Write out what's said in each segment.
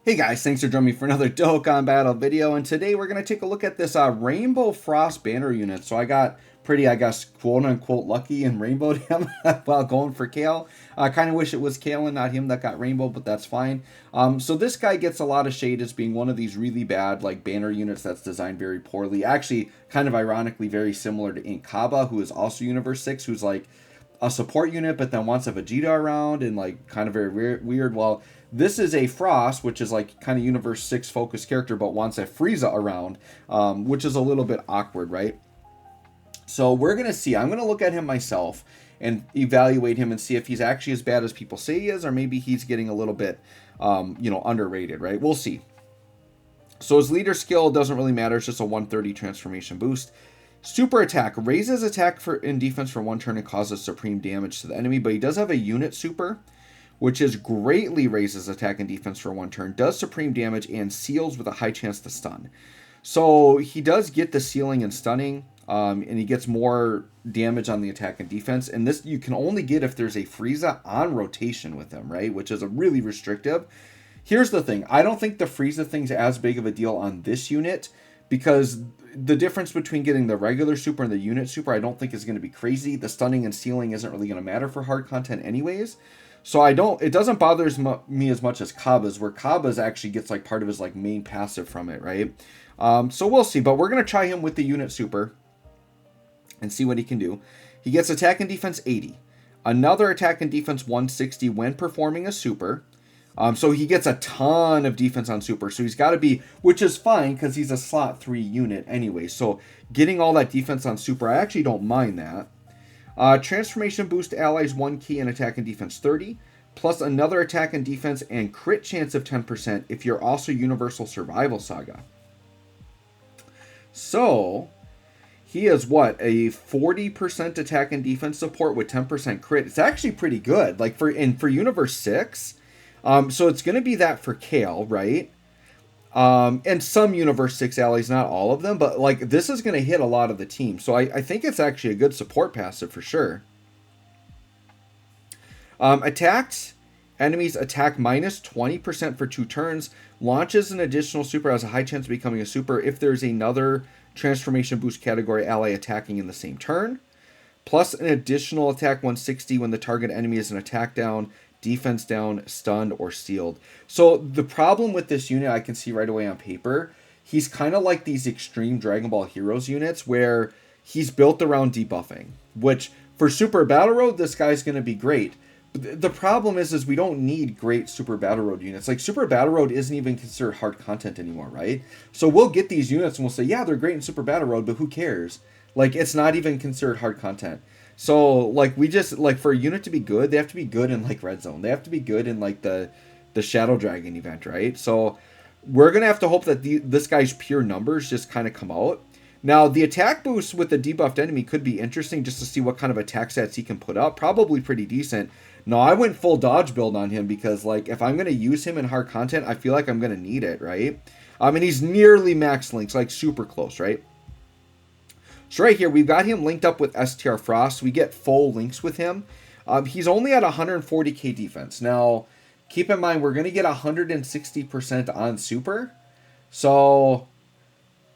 Hey guys, thanks for joining me for another Dokkan battle video, and today we're going to take a look at this Rainbow Frost banner unit. So I got pretty, I guess, quote-unquote lucky and rainbowed him while going for Kale. I kind of wish it was Kale and not him that got rainbow, but that's fine. So this guy gets a lot of shade as being one of these really bad like banner units that's designed very poorly. Actually, kind of ironically, very similar to Inkaba, who is also Universe 6, who's like a support unit, but then wants a Vegeta around and like kind of very weird. Well, this is a Frost, which is like kind of Universe 6 focused character, but wants a Frieza around, which is a little bit awkward, right? So we're going to see. I'm going to look at him myself and evaluate him and see if he's actually as bad as people say he is, or maybe he's getting a little bit, underrated, right? We'll see. So his leader skill doesn't really matter. It's just a 130 transformation boost. Super attack raises attack for in defense for one turn and causes supreme damage to the enemy, but he does have a unit super, which is greatly raises attack and defense for one turn, does supreme damage, and seals with a high chance to stun. So he does get the sealing and stunning, and he gets more damage on the attack and defense. And this you can only get if there's a Frieza on rotation with him, right? Which is a really restrictive. Here's the thing. I don't think the Frieza thing's as big of a deal on this unit, because the difference between getting the regular super and the unit super I don't think is going to be crazy. The stunning and sealing isn't really going to matter for hard content anyways. So it doesn't bother me as much as Kaba's, where Kaba's actually gets like part of his like main passive from it, right? So we'll see, but we're going to try him with the unit super and see what he can do. He gets attack and defense 80. Another attack and defense 160 when performing a super. So he gets a ton of defense on super. So he's got to be, which is fine because he's a slot 3 unit anyway. So getting all that defense on super, I actually don't mind that. Transformation boost allies 1 key and attack and defense 30. Plus another attack and defense and crit chance of 10% if you're also Universal Survival Saga. So he is what, a 40% attack and defense support with 10% crit. It's actually pretty good. Like for Universe 6. So it's going to be that for Kale, right? And some Universe 6 allies, not all of them, but like this is going to hit a lot of the team. So I think it's actually a good support passive for sure. Attacked enemies attack minus 20% for 2 turns. Launches an additional super, has a high chance of becoming a super if there's another transformation boost category ally attacking in the same turn. Plus an additional attack 160 when the target enemy is an attack down, defense down, stunned, or sealed. So the problem with this unit I can see right away on paper, he's kind of like these extreme Dragon Ball Heroes units where he's built around debuffing, which for Super Battle Road, this guy's going to be great. But the problem is we don't need great Super Battle Road units. Like Super Battle Road isn't even considered hard content anymore, right? So we'll get these units and we'll say, yeah, they're great in Super Battle Road, but who cares? Like it's not even considered hard content. So like we just like for a unit to be good, they have to be good in like Red Zone. They have to be good in like the Shadow Dragon event, right? So we're gonna have to hope that this guy's pure numbers just kind of come out. Now the attack boost with the debuffed enemy could be interesting just to see what kind of attack stats he can put up. Probably pretty decent. No, I went full dodge build on him because like if I'm gonna use him in hard content, I feel like I'm gonna need it, right? And he's nearly max links, like super close, right? So right here, we've got him linked up with STR Frost. We get full links with him. He's only at 140k defense. Now, keep in mind, we're going to get 160% on super. So,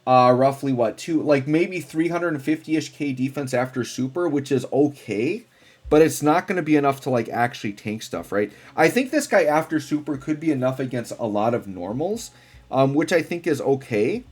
roughly what, like maybe 350-ish k defense after super, which is okay. But it's not going to be enough to like actually tank stuff, right? I think this guy after super could be enough against a lot of normals, which I think is okay.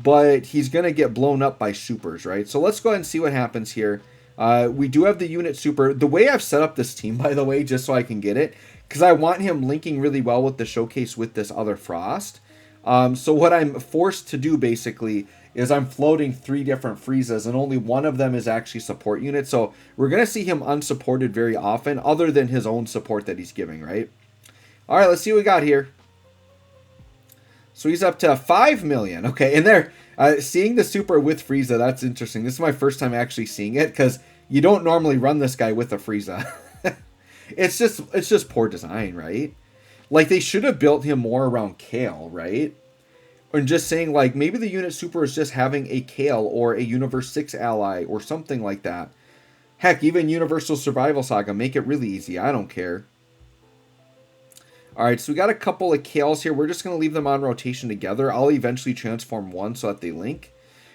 But he's going to get blown up by supers, right? So let's go ahead and see what happens here. We do have the unit super. The way I've set up this team, by the way, just so I can get it, because I want him linking really well with the showcase with this other Frost. So what I'm forced to do, basically, is I'm floating 3 different Friezas, and only one of them is actually support unit. So we're going to see him unsupported very often, other than his own support that he's giving, right? All right, let's see what we got here. So he's up to 5 million. Okay, and there, seeing the super with Frieza, that's interesting. This is my first time actually seeing it because you don't normally run this guy with a Frieza. it's just poor design, right? Like they should have built him more around Kale, right? And just saying like maybe the unit super is just having a Kale or a Universe 6 ally or something like that. Heck, even Universal Survival Saga, make it really easy. I don't care. All right, so we got a couple of Kales here. We're just going to leave them on rotation together. I'll eventually transform one so that they link.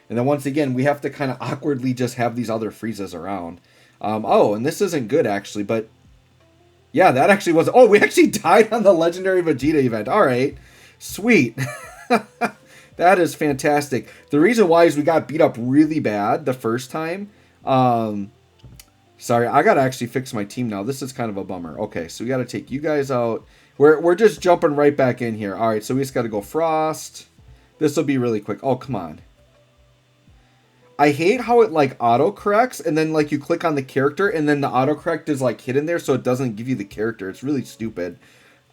And then once again, we have to kind of awkwardly just have these other Friezas around. Oh, and this isn't good, actually, but... Yeah, that actually was... Oh, we actually died on the Legendary Vegeta event. All right, sweet. That is fantastic. The reason why is we got beat up really bad the first time. Sorry, I got to actually fix my team now. This is kind of a bummer. Okay, so we got to take you guys out. We're just jumping right back in here. All right, so we just got to go Frost. This will be really quick. Oh, come on. I hate how it, like, auto-corrects, and then, like, you click on the character, and then the auto-correct is, like, hidden there, so it doesn't give you the character. It's really stupid.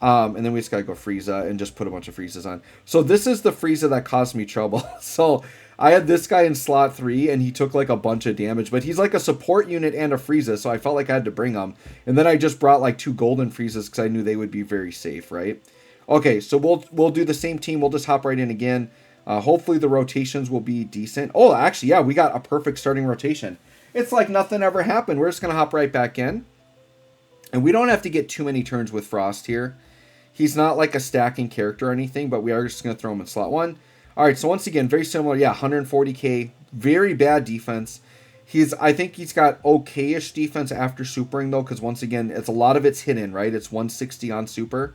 And then we just got to go Frieza and just put a bunch of Friezas on. So this is the Frieza that caused me trouble. So I had this guy in slot 3, and he took, like, a bunch of damage. But he's, like, a support unit and a Frieza, so I felt like I had to bring him. And then I just brought, like, 2 golden Friezas because I knew they would be very safe, right? Okay, so we'll do the same team. We'll just hop right in again. Hopefully the rotations will be decent. Oh, actually, yeah, we got a perfect starting rotation. It's like nothing ever happened. We're just going to hop right back in. And we don't have to get too many turns with Frost here. He's not like a stacking character or anything, but we are just going to throw him in slot 1. All right, so once again, very similar. Yeah, 140k. Very bad defense. I think he's got okay-ish defense after supering, though, because once again, a lot of it's hidden, right? It's 160 on super.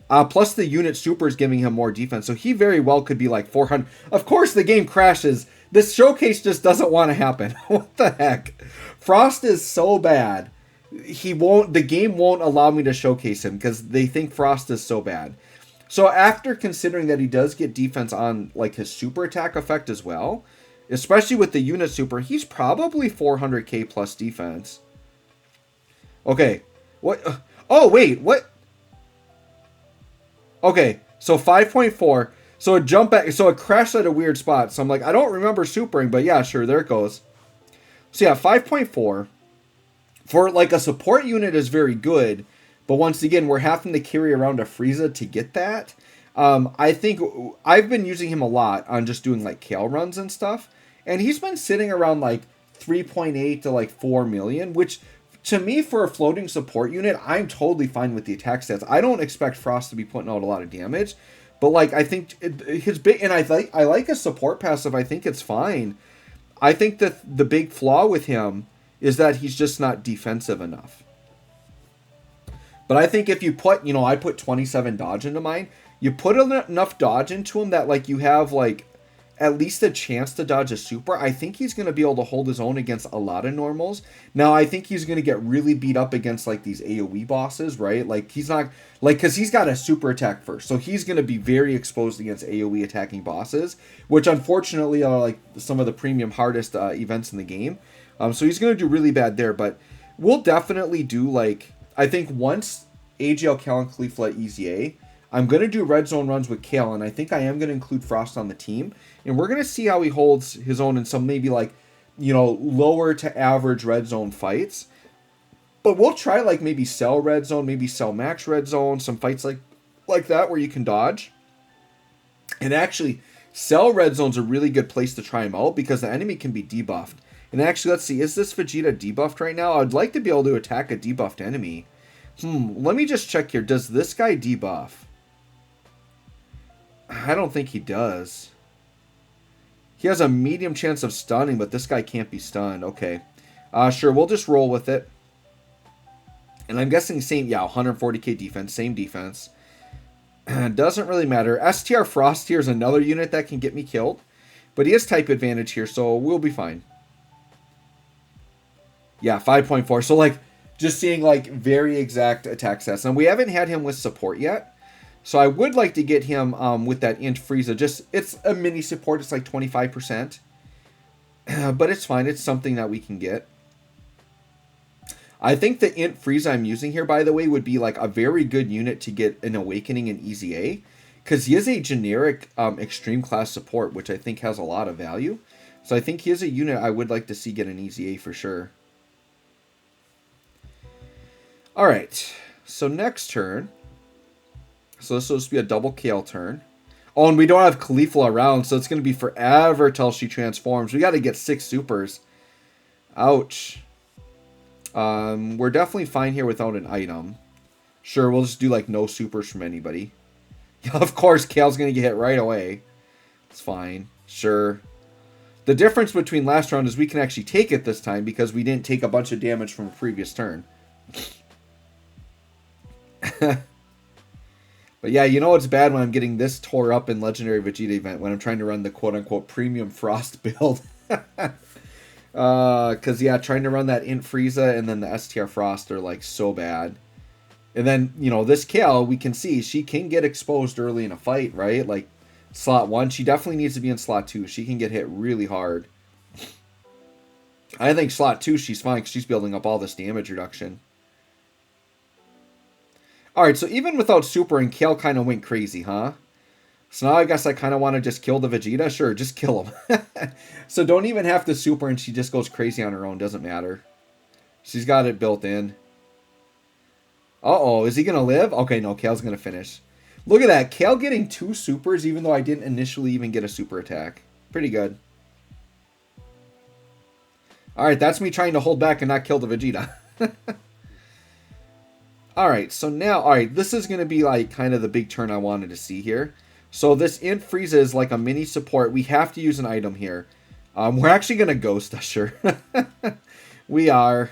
Plus the unit super is giving him more defense, so he very well could be like 400. Of course, the game crashes. This showcase just doesn't want to happen. What the heck? Frost is so bad. The game won't allow me to showcase him because they think Frost is so bad. So after considering that he does get defense on like his super attack effect as well, especially with the unit super, he's probably 400k plus defense. Okay. What? Oh, wait. What? Okay. So 5.4. So it jumped back. So it crashed at a weird spot. So I'm like, I don't remember supering, but yeah, sure. There it goes. So yeah, 5.4. For like a support unit is very good, but once again, we're having to carry around a Frieza to get that. I think I've been using him a lot on just doing like Kale runs and stuff, and he's been sitting around like 3.8 to like 4 million, which to me for a floating support unit, I'm totally fine with the attack stats. I don't expect Frost to be putting out a lot of damage, but like I think his big, and I like his support passive. I think it's fine. I think that the big flaw with him is that he's just not defensive enough. But I think if you put, I put 27 dodge into mine, you put enough dodge into him that, like, you have, like, at least a chance to dodge a super. I think he's going to be able to hold his own against a lot of normals. Now, I think he's going to get really beat up against, like, these AoE bosses, right? Like, he's not, like, because he's got a super attack first. So he's going to be very exposed against AoE attacking bosses, which unfortunately are, like, some of the premium hardest events in the game. So he's going to do really bad there, but we'll definitely do, like, I think once AGL, Kale, and Caulifla Easy A, I'm going to do red zone runs with Kale, and I think I am going to include Frost on the team, and we're going to see how he holds his own in some maybe, like, lower to average red zone fights. But we'll try, like, maybe Cell red zone, maybe Cell max red zone, some fights like that where you can dodge. And actually, Cell red zone's a really good place to try him out because the enemy can be debuffed. And actually, let's see, is this Vegeta debuffed right now? I'd like to be able to attack a debuffed enemy. Let me just check here. Does this guy debuff? I don't think he does. He has a medium chance of stunning, but this guy can't be stunned. Okay. Sure, we'll just roll with it. And I'm guessing same, yeah, 140k defense, same defense. Doesn't really matter. STR Frost here is another unit that can get me killed. But he has type advantage here, so we'll be fine. Yeah, 5.4. So, like, just seeing, like, very exact attack stats. And we haven't had him with support yet. So I would like to get him with that Int Frieza. Just, it's a mini support. It's like 25%. But it's fine. It's something that we can get. I think the Int Frieza I'm using here, by the way, would be, like, a very good unit to get an Awakening in Easy A. Because he is a generic extreme class support, which I think has a lot of value. So I think he is a unit I would like to see get an Easy A for sure. Alright, so next turn. So this will just be a double Kale turn. Oh, and we don't have Caulifla around, so it's going to be forever till she transforms. We got to get 6 supers. Ouch. We're definitely fine here without an item. Sure, we'll just do like no supers from anybody. Of course, Kale's going to get hit right away. It's fine. Sure. The difference between last round is we can actually take it this time because we didn't take a bunch of damage from a previous turn. But yeah, you know it's bad when I'm getting this tore up in Legendary Vegeta event when I'm trying to run the quote-unquote premium Frost build. Because, yeah, trying to run that Int Frieza and then the STR Frost are, like, so bad. And then, you know, this Kale, we can see she can get exposed early in a fight, right? Like, slot 1, she definitely needs to be in slot 2. She can get hit really hard. I think slot 2, she's fine because she's building up all this damage reduction. Alright, so even without Super, and Kale kind of went crazy, huh? So now I guess I kind of want to just kill the Vegeta. Sure, just kill him. So don't even have to Super, and she just goes crazy on her own. Doesn't matter. She's got it built in. Uh-oh, is he going to live? Okay, no, Kale's going to finish. Look at that. Kale getting 2 supers, even though I didn't initially even get a super attack. Pretty good. Alright, that's me trying to hold back and not kill the Vegeta. Alright, so now, alright, this is going to be like kind of the big turn I wanted to see here. So this Int Frieza is like a mini support. We have to use an item here. We're actually going to Ghost Usher. We are.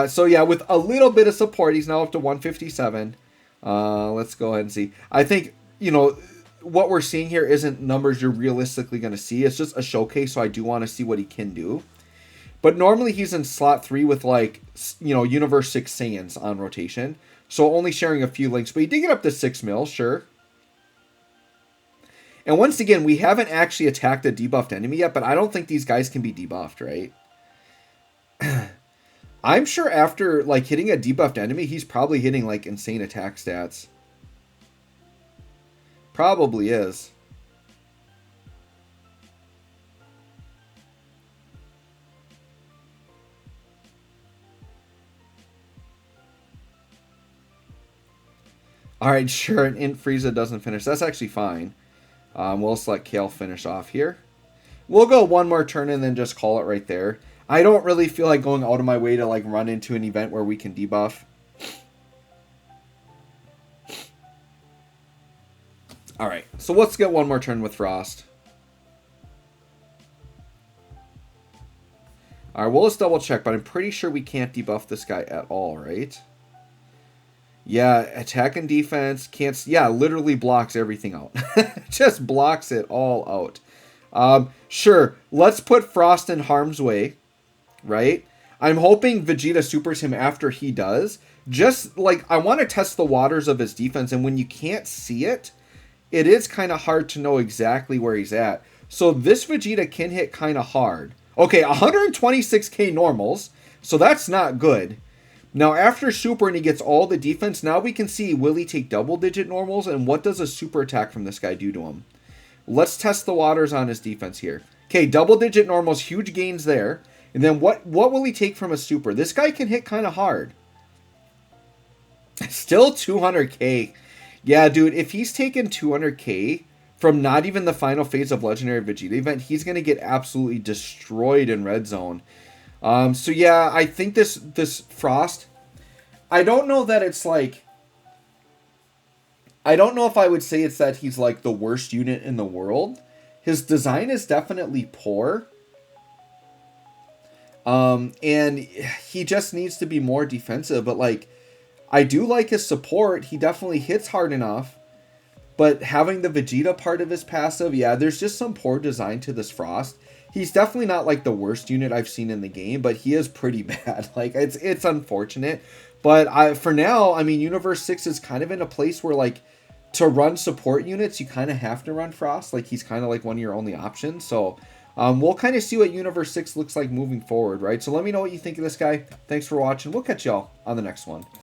So yeah, with a little bit of support, he's now up to 157. Let's go ahead and see. I think, you know, what we're seeing here isn't numbers you're realistically going to see. It's just a showcase, so I do want to see what he can do. But normally he's in slot 3 with, like, you know, Universe 6 Saiyans on rotation. So only sharing a few links. But he did get up to 6 mil, sure. And once again, we haven't actually attacked a debuffed enemy yet. But I don't think these guys can be debuffed, right? I'm sure after, like, hitting a debuffed enemy, he's probably hitting, like, insane attack stats. Probably is. Alright, sure, and Int Frieza doesn't finish. That's actually fine. We'll just let Kale finish off here. We'll go one more turn and then just call it right there. I don't really feel like going out of my way to like run into an event where we can debuff. Alright, so let's get one more turn with Frost. Alright, we'll just double check, but I'm pretty sure we can't debuff this guy at all, right? Yeah, attack and defense can't... Yeah, literally blocks everything out. Just blocks it all out. Sure, let's put Frost in harm's way, right? I'm hoping Vegeta supers him after he does. Just, like, I want to test the waters of his defense, and when you can't see it, it is kind of hard to know exactly where he's at. So this Vegeta can hit kind of hard. Okay, 126k normals, so that's not good. Now, after super and he gets all the defense, now we can see, will he take double-digit normals, and what does a super attack from this guy do to him? Let's test the waters on his defense here. Okay, double-digit normals, huge gains there. And then what will he take from a super? This guy can hit kind of hard. Still 200k. Yeah, dude, if he's taken 200k from not even the final phase of Legendary Vegeta event, he's going to get absolutely destroyed in Red Zone. So yeah, I think this Frost, I don't know that it's like, I don't know if I would say it's that he's like the worst unit in the world. His design is definitely poor. And he just needs to be more defensive, but like, I do like his support. He definitely hits hard enough, but having the Vegeta part of his passive, yeah, there's just some poor design to this Frost. He's definitely not like the worst unit I've seen in the game, but he is pretty bad. Like, it's unfortunate. But for now, I mean, Universe 6 is kind of in a place where, like, to run support units, you kind of have to run Frost. Like, he's kind of like one of your only options. So, we'll kind of see what Universe 6 looks like moving forward, right? So let me know what you think of this guy. Thanks for watching. We'll catch y'all on the next one.